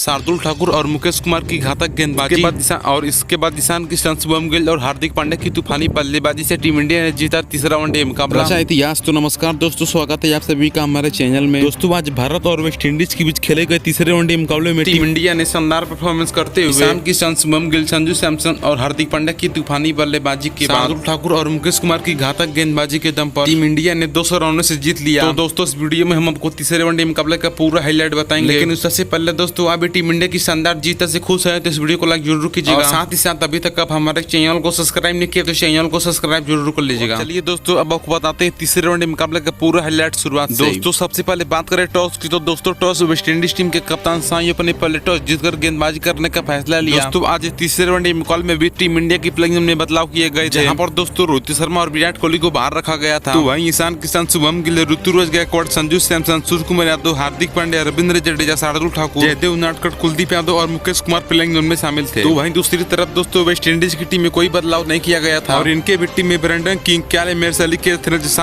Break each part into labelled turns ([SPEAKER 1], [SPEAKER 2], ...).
[SPEAKER 1] शार्दुल ठाकुर और मुकेश कुमार की घातक गेंदबाजी और इसके बाद ईशान किशन, शुभम गिल और हार्दिक पांड्या की तूफानी बल्लेबाजी से टीम इंडिया ने जीता तीसरा वनडे मुकाबला।
[SPEAKER 2] अच्छा इतिहास। तो नमस्कार दोस्तों, स्वागत है आप सभी का हमारे चैनल में। दोस्तों आज भारत और वेस्ट इंडीज के बीच खेले गए तीसरे वनडे मुकाबले में
[SPEAKER 1] टीम इंडिया ने शानदार परफॉर्मेंस करते हुए ईशान किशन, शुभम गिल, संजू सैमसन और हार्दिक पांड्या की तूफानी बल्लेबाजी के बाद शार्दुल ठाकुर और मुकेश कुमार की घातक गेंदबाजी के दम पर टीम इंडिया ने 200 रनों से जीत लिया। तो दोस्तों इस वीडियो में हम आपको तीसरे वनडे मुकाबले का पूरा हाईलाइट बताएंगे, लेकिन उससे पहले दोस्तों आप टीम इंडिया की शानदार जीत से खुश है तो इस वीडियो को लाइक जरूर कीजिएगा। साथ ही साथ अभी तक आप हमारे चैनल को सब्सक्राइब नहीं किया तो चैनल को सब्सक्राइब जरूर कर लीजिएगा। चलिए दोस्तों अब आपको बताते हैं तीसरे वनडे मुकाबले का पूरा हाईलाइट शुरुआत से। दोस्तों सबसे पहले बात करें टॉस की, तो दोस्तों टॉस वेस्ट इंडीज टीम के कप्तान साई अपने पहले टॉस जीतकर गेंदबाजी करने का फैसला लिया। दोस्तों आज तीसरे वनडे मुकाबले में भी टीम इंडिया की प्लेइंग में बदलाव किए गए थे, जहां पर दोस्तों रोहित शर्मा और विराट कोहली को बाहर रखा गया था। तो वहीं ईशान किशन, शुभम गिल, ऋतुराज गायकवाड़, संजू सैमसन, सूर्य कुमार यादव, हार्दिक पांड्या, रविंद्र जडेजा, शार्दुल ठाकुर, जयदेव उनादकट, कुलदीप यादव और मुकेश कुमार प्लेइंग में शामिल थे। तो वहीं दूसरी तरफ दोस्तों वेस्ट इंडीज की टीम में कोई बदलाव नहीं किया गया था और इनके भी टीम में ब्रेंडन किंग, क्याले मेर्स, अली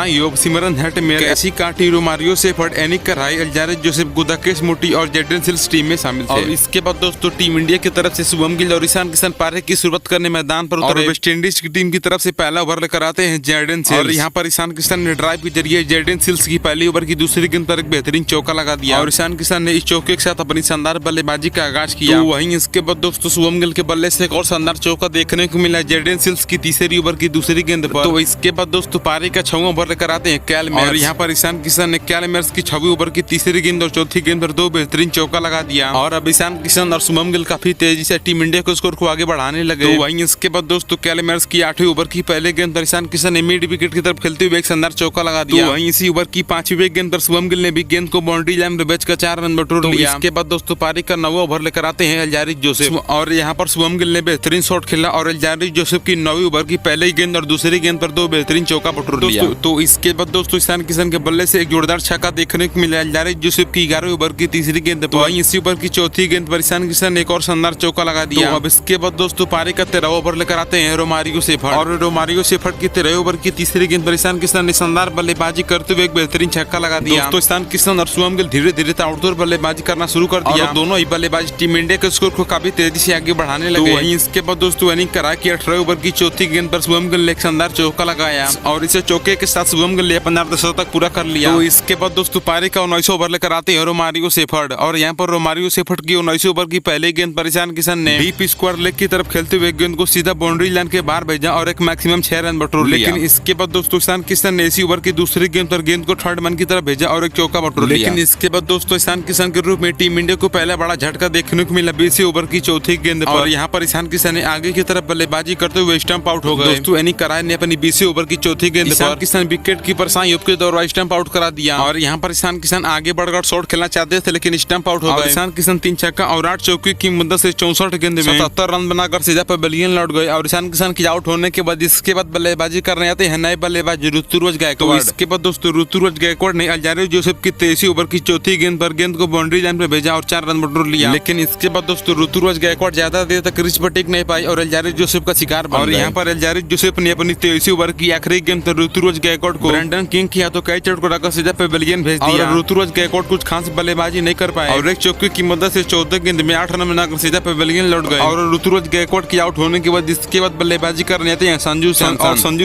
[SPEAKER 1] योग, सिमरन हेटमेयर, कैसी काटी, रोमारियो सेफर्ड, एनिक कराई, अल्जारेज जोसेफ, गुदाकेश मोटी और जेडन सिल्स टीम में शामिल थे। और इसके बाद दोस्तों टीम इंडिया की तरफ से शुभम गिल और ईशान किशन पारे की शुरुआत करने मैदान पर उतरे। वेस्ट इंडीज की टीम की तरफ से पहला ओवर लेकर आते हैं जेडन सिल्स और यहाँ पर ईशान किशन ने ड्राइव के जरिए जेडन सिल्स की पहली ओवर की दूसरी गेंद पर एक बेहतरीन चौका लगा दिया और ईशान किशन ने इस चौके के साथ अपनी शानदार बल्लेबाजी का आगाज किया। तो वहीं इसके बाद दोस्तों शुभम गिल के बल्ले से एक और शानदार चौका देखने को मिला जेडन सिल्स की तीसरी ओवर की दूसरी गेंद पर। तो इसके बाद दोस्तों पारी का 6वां ओवर लेकर आते हैं कैल मेर्स और यहाँ पर ईशान किशन ने कैल मेर्स की 6वीं ओवर की तीसरी गेंद और चौथी गेंद पर 2 बेहतरीन चौका लगा दिया और अब ईशान किशन और शुभम गिल काफी तेजी से टीम इंडिया के स्कोर को आगे बढ़ाने लगे। तो वहीं इसके बाद दोस्तों कैल मेर्स की 8वीं ओवर की पहले गेंद पर ईशान किशन ने मिड विकेट की तरफ खेलते हुए एक शानदार चौका लगा दिया। तो वहीं इसी ओवर की 5वीं गेंद पर शुभम गिल ने भी गेंद को बाउंड्री लाइन पर बेचकर 4 रन बटोर लिया। इसके बाद दोस्तों पारी का 9वां ओवर लेकर आते हैं अल्जारेज जोसेफ और यहाँ पर शुभम गिल ने बेहतरीन शॉट खेला और अल्जारेज जोसेफ की 9वीं ओवर की पहली गेंद और दूसरी गेंद पर 2 बेहतरीन चौका बटोर लिया। तो इसके बाद दोस्तों ईशान किशन के बल्ले से एक जोरदार छक्का देखने को मिला अल्जारेज जोसेफ की 11वीं ओवर की तीसरी गेंद पर। वहीं इसी ओवर की चौथी गेंद पर ईशान किशन ने एक और शानदार चौका लगा दिया। अब इसके बाद दोस्तों पारी का 13वां ओवर लेकर आते हैं रोमारियो सेफर्ड और रोमारियो सेफर्ड की 13वीं ओवर की तीसरी गेंद पर ईशान किशन ने शानदार बल्लेबाजी करते हुए एक बेहतरीन छक्का लगा दिया। दोस्तों ईशान किशन और शुभम गिल धीरे धीरे ताबड़तोड़ बल्लेबाजी करना शुरू कर दिया। दोनों ही बल्लेबाज टीम इंडिया के स्कोर को काफी तेजी से आगे बढ़ाने लगे। तो वहीं इसके बाद दोस्तों एनिक कराई की 18वीं ओवर की चौथी गेंद पर शुभम गिल ने एक शानदार चौका लगाया और इसे चौके के साथ शुभम गिल ने अपना अर्धशतक पूरा कर लिया। तो इसके बाद दोस्तों पारी का 19वां ओवर लेकर आते हैं रोमारियो सेफर्ड और यहाँ पर रोमारियो सेफर्ड की 19वीं ओवर की पहली गेंद पर ईशान किशन ने डीप स्क्वायर लेग की तरफ खेलते हुए गेंद को सीधा बाउंड्री लाइन के बाहर भेजा और एक मैक्सिमम 6 रन बटोर लिया। लेकिन इसके बाद दोस्तों ईशान किशन ने इसी ओवर की दूसरी गेंद पर गेंद को थर्ड मैन की तरफ भेजा और एक चौका बटोर लिया। लेकिन इसके बाद दोस्तों ईशान किशन के रूप में टीम इंडिया को पहला बड़ा झटका देखने को मिला 20वीं ओवर की चौथी गेंद पर और यहाँ पर ईशान किशन ने आगे की तरफ बल्लेबाजी करते हुए स्टंप आउट हो गए। दोस्तों एनिक कराई ने अपनी 20वीं ओवर की चौथी गेंद पर किशन विकेट कीपर साई के दौरान स्टंप आउट करा दिया और यहाँ पर ईशान किशन आगे बढ़कर शॉट खेलना चाहते थे लेकिन स्टंप आउट हो गए। ईशान किशन 3 छक्का और 8 चौके की मदद से 64 गेंद में 77 रन बनाकर सीधा पवेलियन लौट गए और ईशान किशन की आउट होने के बाद इसके बाद बल्लेबाजी करने आते हैं नए बल्लेबाज ऋतुराज गायकवाड़। इसके बाद दोस्तों ऋतुराज गायकवाड़ ने अल्जारेज जोसेफ की 23वीं ओवर की चौथी गेंद पर गेंद को बाउंड्री लाइन पर भेजा और 4 रन बटोर लिया। लेकिन इसके बाद दोस्तों ऋतुराज गायकवाड़ ज्यादा देर तक क्रीज पर टिक नहीं पाई और अल्जारेज जोसेफ का शिकार बन गए। और यहाँ पर अल्जारेज जोसेफ ने अपनी 23वीं ओवर की आखिरी गेंद पर ऋतुराज गायकवाड़ को ब्रेंडन किंग किया तो कई चोट को रखकर सीधा पवेलियन भेज दिया। ऋतुराज गायकवाड़ कुछ खास बल्लेबाजी नहीं कर पाए और एक चौके की मदद से 14 गेंद में 8 रन बनाकर सीधा पवेलियन लौट गए। और ऋतुराज गायकवाड़ की आउट होने के बाद इसके बाद बल्लेबाजी करने आते हैं संजू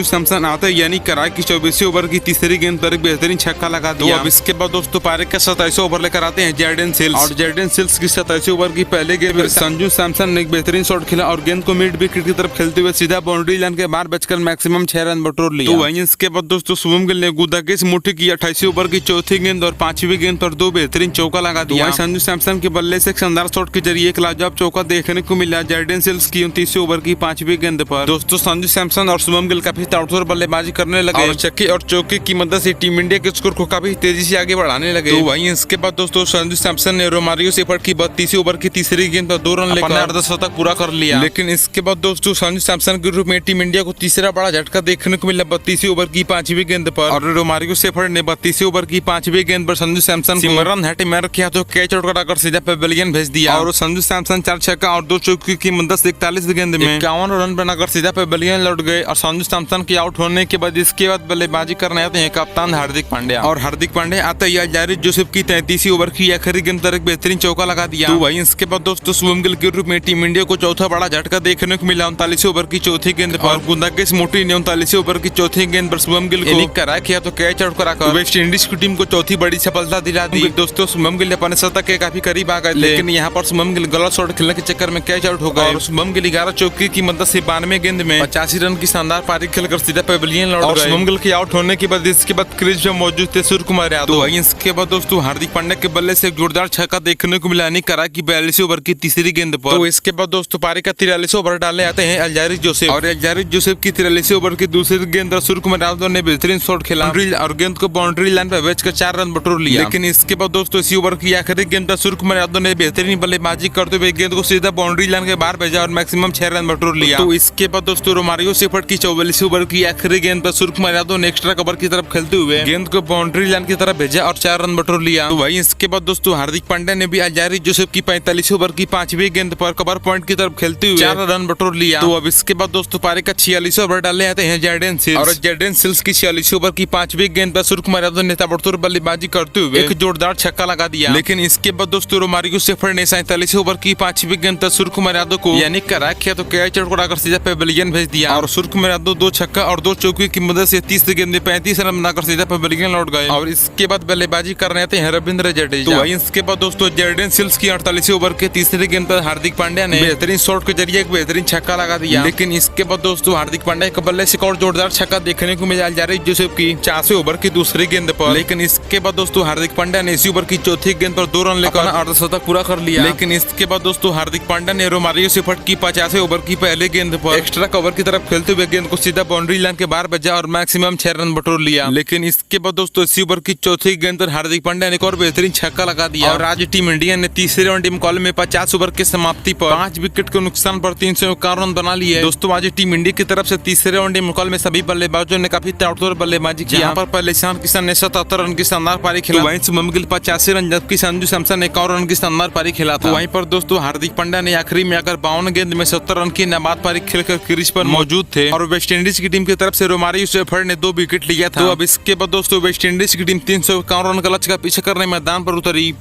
[SPEAKER 1] सैमसन आते हैं यानी कराई की 24वीं ओवर की तीसरी गेंद पर एक बेहतरीन छक्का लगा दिया। अब इसके बाद दोस्तों पारी का 27वां ओवर लेकर आते हैं जेडन सिल्स और जेडन सिल्स की 27वीं ओवर की पहले गेंद पर संजू सैमसन ने एक बेहतरीन शॉट खेला और गेंद को मिड विकेट की तरफ खेलते हुए सीधा बाउंड्री लाइन के बाहर बचकर मैक्सिमम 6 रन बटोर लिया। तो वहीं इसके बाद दोस्तों शुभम गिल ने गुदाकेश मोटी की 28वीं ओवर की चौथी गेंद और 5वीं गेंद पर 2 बेहतरीन चौका लगा दिया। संजू सैमसन के बल्ले से एक शानदार शॉट के जरिए एक लाजवाब चौका देखने को मिला जेडन सिल्स की 29वीं ओवर की 5वीं गेंद पर। दोस्तों संजू सैमसन और शुभम गिल काफी ताबड़तोड़ बल्लेबाजी करने लगे और छक्के और चौके की मदद से टीम इंडिया के स्कोर को काफी तेजी से आगे बढ़ाने लगे। तो वहीं इसके बाद दोस्तों संजू सैमसन ने रोमारियो सेफर्ड की 32वीं ओवर की तीसरी गेंद पर 2 रन लेकर अर्धशतक पूरा कर लिया। लेकिन इसके बाद दोस्तों संजू सैमसन के रूप में टीम इंडिया को तीसरा बड़ा झटका देखने को मिला 32वीं ओवर की 5वीं गेंद पर और रोमारियो सेफर्ड ने 32वीं ओवर की 5वीं गेंद पर संजू सैमसन सिमरन हेटमेयर किया तो कैच आउट कराकर सीधा पवेलियन भेज दिया और संजू सैमसन 4 छक्का और 2 चौके की मदद से 41 गेंद में 51 रन बनाकर सीधा पवेलियन लौट गए। और संजू सैमसन की आउट होने के बाद इसके बाद बल्लेबाजी करने आते हैं कप्तान हार्दिक पांड्या और हार्दिक पांड्या आते ही अल्जारेज जोसेफ की 33वीं ओवर की आखिरी गेंद पर एक बेहतरीन चौका लगा दिया। तो वहीं इसके बाद दोस्तों शुभम गिल के रूप में टीम इंडिया को चौथा बड़ा झटका देखने को मिला 39 ओवर की चौथी गेंद पर। गुंदाकेश मोटी ने 39 ओवर की चौथी गेंद पर शुभम गिल को करा किया तो कैच आउट कराकर वेस्ट इंडीज की टीम को चौथी बड़ी सफलता दिला दी। दोस्तों शुभम गिल अपने शतक के काफी करीब आ गए, लेकिन यहाँ पर शुभम गिल गलत शॉट खेलने के चक्कर में कैच आउट हो गए। और शुभम गिल 11 चौके की मदद से 92 गेंद में 85 रन की शानदार पारी खेलकर सीधा पेविलियन लौट गए। शुभम गिल के आउट होने के बाद इसके बाद क्रीज में मौजूद थे सूर्य कुमार यादव। तो इसके बाद दोस्तों हार्दिक पांड्या के बल्ले से जोरदार छक्का देखने को मिला करा की 42 ओवर की तीसरी गेंद पर। तो इसके बाद दोस्तों पारी का 43 ओवर डालने आते हैं अल्जारी जोसेफ, और अल्जारी जोसेफ की 43 ओवर की दूसरी गेंद पर सूर्य कुमार यादव ने बेहतरीन शॉट खेला और गेंद को बाउंड्री लाइन पर भेजकर 4 रन बटोर लिया। लेकिन इसके बाद दोस्तों इसी ओवर की आखिरी गेंद पर सूर्य कुमार यादव ने बेहतरीन बल्लेबाजी करते हुए गेंद को सीधा बाउंड्री लाइन के बाहर भेजा और मैक्सिमम 6 रन बटोर लिया। तो इसके बाद दोस्तों रोमारियो सेफर्ट की 44 ओवर की आखिरी गेंद पर सूर्य कुमार यादव ने एक्स्ट्रा कवर की तरफ खेलते हुए गेंद को बाउंड्री लाइन की तरफ भेजा और 4 रन बटोर लिया। तो वहीं इसके बाद दोस्तों हार्दिक पांड्या ने भी अल्जारी जोसेफ की 45 ओवर की 5वीं गेंद पर कवर पॉइंट की तरफ खेलते हुए 4 रन बटोर लिया। तो अब इसके बाद दोस्तों पारी का 46 ओवर डालने आते हैं जैडेन सिल्स, और जैडेन सिल्स की 46 ओवर की 5वीं गेंद पर सूर्य कुमार यादव ने ताबड़तोड़ बल्लेबाजी करते हुए एक जोरदार छक्का लगा दिया। लेकिन इसके बाद दोस्तों रोमारियो सेफर्ट ने 47 ओवर की 5वीं गेंद पर सूर्य कुमार यादव को यानी करा किया तो कैच आउट कराकर सीधा पेविलियन भेज दिया। और सूर्य कुमार यादव 2 छक्का और 2 चौके की मदद से 30 गेंद में 35 रन बनाकर सीधा पेविलियन लौट गए। और इसके बाद बल्लेबाजी करने आते हैं रविंद्र जडेजा। तो इसके बाद दोस्तों जैडेन सिल्स की 48 ओवर के तीसरी गेंद पर हार्दिक पांड्या ने बेहतरीन शॉट के जरिए एक बेहतरीन छक्का लगा दिया। लेकिन इसके बाद दोस्तों हार्दिक पांड्या के बल्ले से और जोरदार छक्का देखने को मिला अल्जारी जोसेफ की 84 ओवर की दूसरी गेंद पर। लेकिन इसके बाद दोस्तों हार्दिक पांड्या ने इसी ओवर की चौथी गेंद पर 2 रन लेकर अर्धशतक पूरा कर लिया। लेकिन इसके बाद दोस्तों हार्दिक पांड्या ने रोमारियो सेफर्ट की 50 ओवर की पहले गेंद पर एक्स्ट्रा कवर की तरफ खेलते हुए गेंद को सीधा बाउंड्री लाइन के बाहर भेजा और मैक्सिमम 6 रन बटोर लिया। लेकिन इसके बाद दोस्तों इसी ओवर की चौथी गेंद पर हार्दिक पांड्या ने एक और बेहतरीन छक्का लगा दिया। और आज टीम इंडिया ने तीसरे वनडे मुकाबले में 50 ओवर की समाप्ति पर 5 विकेट के नुकसान पर 351 रन बना लिए। दोस्तों आज टीम इंडिया की तरफ से तीसरे वनडे मुकाबले में सभी बल्लेबाजों ने काफी ताबड़तोड़ बल्लेबाजी की। यहाँ पर पहले ईशान किशन ने 77 रन की शानदार पारी खेला, वहीं शुभम गिल 85 रन जबकि संजू सैमसन ने 51 रन की शानदार पारी खेला था। वहीं पर दोस्तों हार्दिक पांड्या ने आखिरी में आकर 52 गेंद में 70 रन की नाबाद पारी खेलकर क्रीज पर मौजूद थे। और वेस्ट इंडीज की टीम की तरफ से रोमारियो सेफर्ट ने 2 विकेट लिया था। तो अब इसके बाद दोस्तों वेस्ट इंडीज की टीम 351 रन का लक्ष्य का पीछे करने मैदान पर उतरी,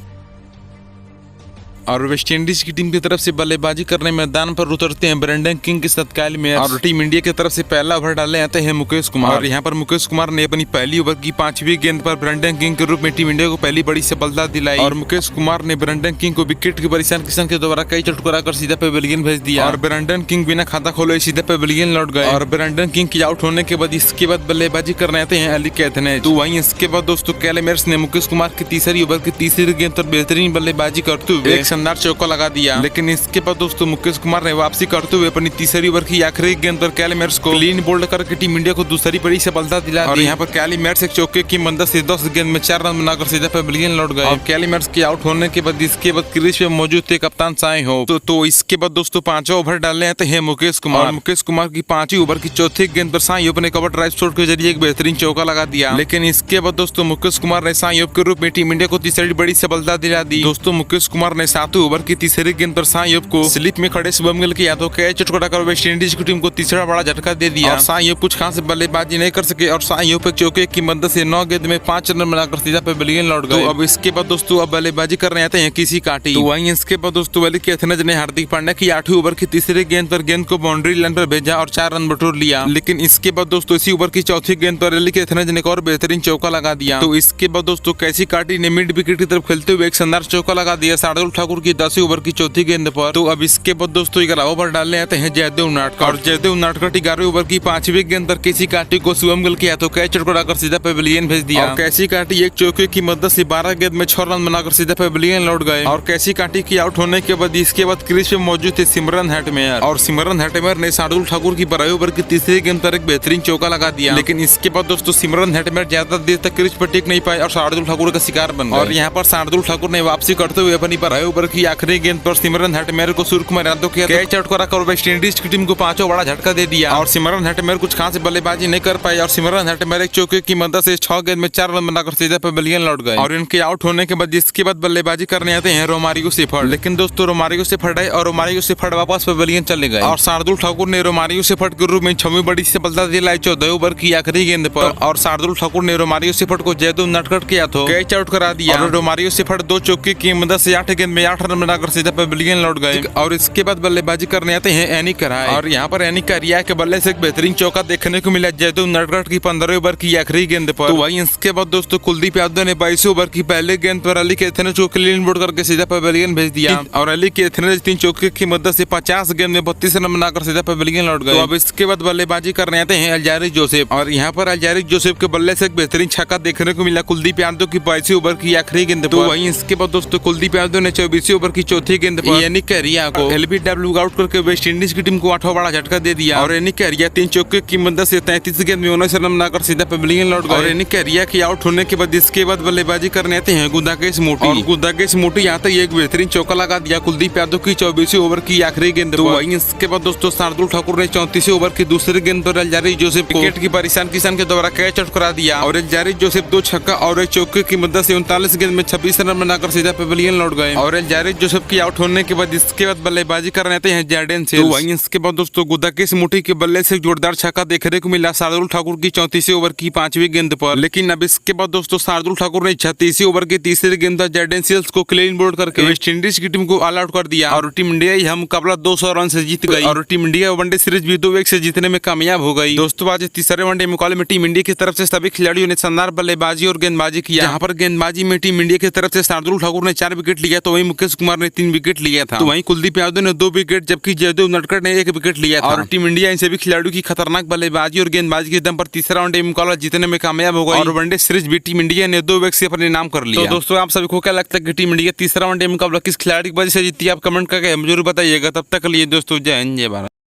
[SPEAKER 1] और वेस्ट इंडीज की टीम की तरफ से बल्लेबाजी करने मैदान पर उतरते हैं ब्रेंडन किंग के साथ काइल मेयर्स। और टीम इंडिया की तरफ से पहला ओवर डालने आते हैं मुकेश कुमार, और यहाँ पर मुकेश कुमार ने अपनी पहली ओवर की 5वीं गेंद पर ब्रेंडन किंग के रूप में टीम इंडिया को पहली बड़ी सफलता दिलाई। और मुकेश कुमार ने ब्रेंडन किंग को विकेट के पर ईशान किशन के द्वारा कई चोट कराकर सीधा पेविलियन भेज दिया। और ब्रेंडन किंग बिना खाता खोले सीधा पेविलियन लौट गए। और ब्रेंडन किंग की आउट होने के बाद इसके बाद बल्लेबाजी करने आते हैं अली कैथने। तो वहीं इसके बाद दोस्तों काइल मेयर्स ने मुकेश कुमार की तीसरी ओवर की तीसरी गेंद पर बेहतरीन बल्लेबाजी करते हुए एक शानदार चौका लगा दिया। लेकिन इसके बाद दोस्तों मुकेश कुमार ने वापसी करते हुए अपनी तीसरी ओवर की आखिरी गेंद पर काइल मेयर्स को क्लीन बोल्ड करके टीम इंडिया को दूसरी बड़ी सफलता दिला दी। और यहाँ पर काइल मेयर्स एक चौके की मदद से 10 गेंद में 4 रन बनाकर सीधा पेविलियन लौट गए। और काइल मेयर्स के आउट होने के बाद इसके बाद क्रीज पे मौजूद थे कप्तान साई होप। तो इसके बाद दोस्तों 5वां ओवर डालने आते हैं मुकेश कुमार। मुकेश कुमार की 5वीं ओवर की चौथी गेंद पर साई होप ने कवर ड्राइव शॉट के जरिए एक बेहतरीन चौका लगा दिया। लेकिन इसके बाद दोस्तों मुकेश कुमार ने साई होप के रूप में टीम इंडिया को तीसरी बड़ी सफलता दिला दी। दोस्तों मुकेश कुमार ने 7वें ओवर की तीसरी गेंद पर साई होप को स्लिप में खड़े शुभम गिल के यादव कैच चटकाकर वेस्ट इंडीज की टीम को तीसरा बड़ा झटका दे दिया। और साई होप कुछ खास बल्लेबाजी नहीं कर सके और साई होप एक चौके की मदद से 9 गेंद में 5 रन बनाकर सीधा पेविलियन लौट गए। तो अब इसके बाद दोस्तों अब बल्लेबाजी करने आते हैं किसी काटी। तो वहीं इसके बाद दोस्तों अली कैथनेज ने हार्दिक पांड्या की 8वीं ओवर की तीसरी गेंद पर गेंद को बाउंड्री लाइन पर भेजा और 4 रन बटोर लिया। लेकिन इसके बाद दोस्तों इसी ओवर की चौथी गेंद पर अली कैथनेज ने एक और बेहतरीन चौका लगा दिया। तो इसके बाद दोस्तों कैसी काटी ने मिड विकेट की तरफ खेलते हुए एक शानदार चौका लगा दिया शार्दुल ठाकुर की 10वीं ओवर की चौथी गेंद पर। तो अब इसके बाद दोस्तों 11 ओवर डालने आते हैं जयदेव नाटकर। और जयदेव नाटकर 11वीं ओवर की 5वीं गेंद पर कैसी काटी को शुभम गिल के हाथों कैच चटकाकर सीधा पेविलियन भेज दिया। और कैसी काटी एक चौके की मदद से 12 गेंद में 6 रन बनाकर सीधा पेविलियन लौट गए। और कैसी काटी की आउट होने के बाद इसके बाद क्रीज पे मौजूद थे सिमरन हेटमेयर। और सिमरन हेटमेयर ने शार्दुल ठाकुर की 12वीं ओवर की तीसरी गेंद पर एक बेहतरीन चौका लगा दिया। लेकिन इसके बाद दोस्तों सिमरन हेटमेयर ज्यादा देर तक क्रीज पर टिक नहीं पाए और शार्दुल ठाकुर का शिकार बन गए। और यहाँ पर शार्दुल ठाकुर ने वापसी करते हुए अपनी 12वीं ओवर की आखिरी गेंद पर सिमरन हेटमेयर को सूर्य कुमार यादव के कैच आउट कराकर वेस्ट इंडीज की टीम को 5वां बड़ा झटका दे दिया। और सिमरन हेटमेयर कुछ खास बल्लेबाजी नहीं कर पाई और सिमरन हेटमेयर एक चौके की मदद से 6 गेंद में 4 रन बनाकर सीधा पेविलियन लौट गए। और इनके आउट होने के बाद इसके बाद बल्लेबाजी करने आते हैं रोमारियो सेफर्ट। लेकिन दोस्तों रोमारियो सेफर्ट आए और रोमारियो सेफर्ट वापस पेविलियन चले गए। और शार्दुल ठाकुर ने रोमारियो सेफर्ट के रूप में 6वीं बड़ी सफलता दिलाई 14 ओवर की आखिरी गेंद पर। और शार्दुल ठाकुर ने रोमारियो सेफर्ट को जयदेव नाटकर के हाथों कैच आउट करा दिया। और रोमारियो सेफर्ट 2 चौके की मदद से 8 गेंद में 8 रन बनाकर सीधा पवेलियन लौट गए और इसके बाद बल्लेबाजी करने आते हैं एनिक राय और यहाँ पर एनिक कारिया के बल्ले से एक बेहतरीन चौका देखने को मिला जयदेव नटखट की 15 ओवर की आखिरी गेंद पर। तो वहीं इसके बाद दोस्तों कुलदीप यादव ने 22 ओवर की पहले गेंद पर अली केथन को क्लीन बोल्ड करके सीधा पवेलियन भेज दिया और अली केथन ने 3 चौके की मदद से 50 गेंद में 32 रन बनाकर सीधा पवेलियन लौट गए। तो अब इसके बाद बल्लेबाजी करने आते हैं अल्जारिस जोसेफ और यहाँ पर अल्जारिस जोसेफ के बल्ले से एक बेहतरीन छक्का देखने को मिला कुलदीप यादव की 22 ओवर की आखिरी गेंद पर। तो वहीं इसके बाद दोस्तों कुलदीप यादव ने 24 ओवर की चौथी गेंद पर एनिक कारिया को एलबीडब्ल्यू आउट करके वेस्ट इंडीज की टीम को 8वां बड़ा झटका दे दिया और एनिक कारिया 3 चौके की मदद से 33 गेंद में 19 रन बनाकर सीधा पवेलियन लौट गए। और एनिक कारिया के आउट होने के बाद इसके बाद बल्लेबाजी करने आते हैं गुदाकेश मोटी और गुदाकेश मोटी यहाँ तक एक बेहतरीन चौका लगा दिया कुलदीप यादव की 24 ओवर की आखिरी गेंद। तो वहीं इसके बाद दोस्तों शार्दुल ठाकुर ने 34 ओवर की दूसरी गेंद पर अल्जारिस जोसेफ को विकेट की परेशान किसान के द्वारा कैच आउट करा दिया और अल्जारिस जोसेफ 2 छक्का और 1 चौके की मदद से 39 गेंद में 26 रन बनाकर सीधा पवेलियन लौट गए। और अल्जारिस जोसेफ की आउट होने के बाद इसके बाद बल्लेबाजी करने आते हैं जॉर्डन सेल्स। तो वहीं इसके बाद दोस्तों गुदाकेश मोटी के बल्ले से जोरदार छक्का देखने को मिला शार्दुल ठाकुर की 34 ओवर की 5वीं गेंद पर। लेकिन अब इसके बाद दोस्तों शार्दुल ठाकुर ने 36 ओवर की तीसरी गेंद पर जॉर्डन सेल्स को क्लीन बोल्ड करके वेस्ट इंडीज की टीम को ऑल आउट कर दिया और टीम इंडिया यह मुकाबला 200 रन से जीत गई और टीम इंडिया वनडे सीरीज भी 2-1 से जीतने में कामयाब हो गई। दोस्तों आज तीसरे वनडे मुकाबले में टीम इंडिया की तरफ से सभी खिलाड़ियों ने शानदार बल्लेबाजी और गेंदबाजी किया। यहाँ पर गेंदबाजी में टीम इंडिया की तरफ से शार्दुल ठाकुर ने 4 विकेट लिया तो वहीं मुकेश कुमार ने 3 विकेट लिया था। तो वहीं कुलदीप यादव ने 2 विकेट जबकि जयदेव नटखट ने 1 विकेट लिया था और टीम इंडिया इन सभी खिलाड़ियों की खतरनाक बल्लेबाजी और गेंदबाजी के दम पर तीसरा वनडे मुकाबला जीतने में कामयाब हो गई और वनडे सीरीज भी टीम इंडिया ने 2-1 से अपने नाम कर लिया। तो दोस्तों आप सभी को क्या लगता है कि टीम इंडिया तीसरा वनडे मुकाबला किस खिलाड़ी की वजह से जीती? आप कमेंट करके जरूर बताइएगा। तब तक के लिए दोस्तों जय हिंद जय भारत।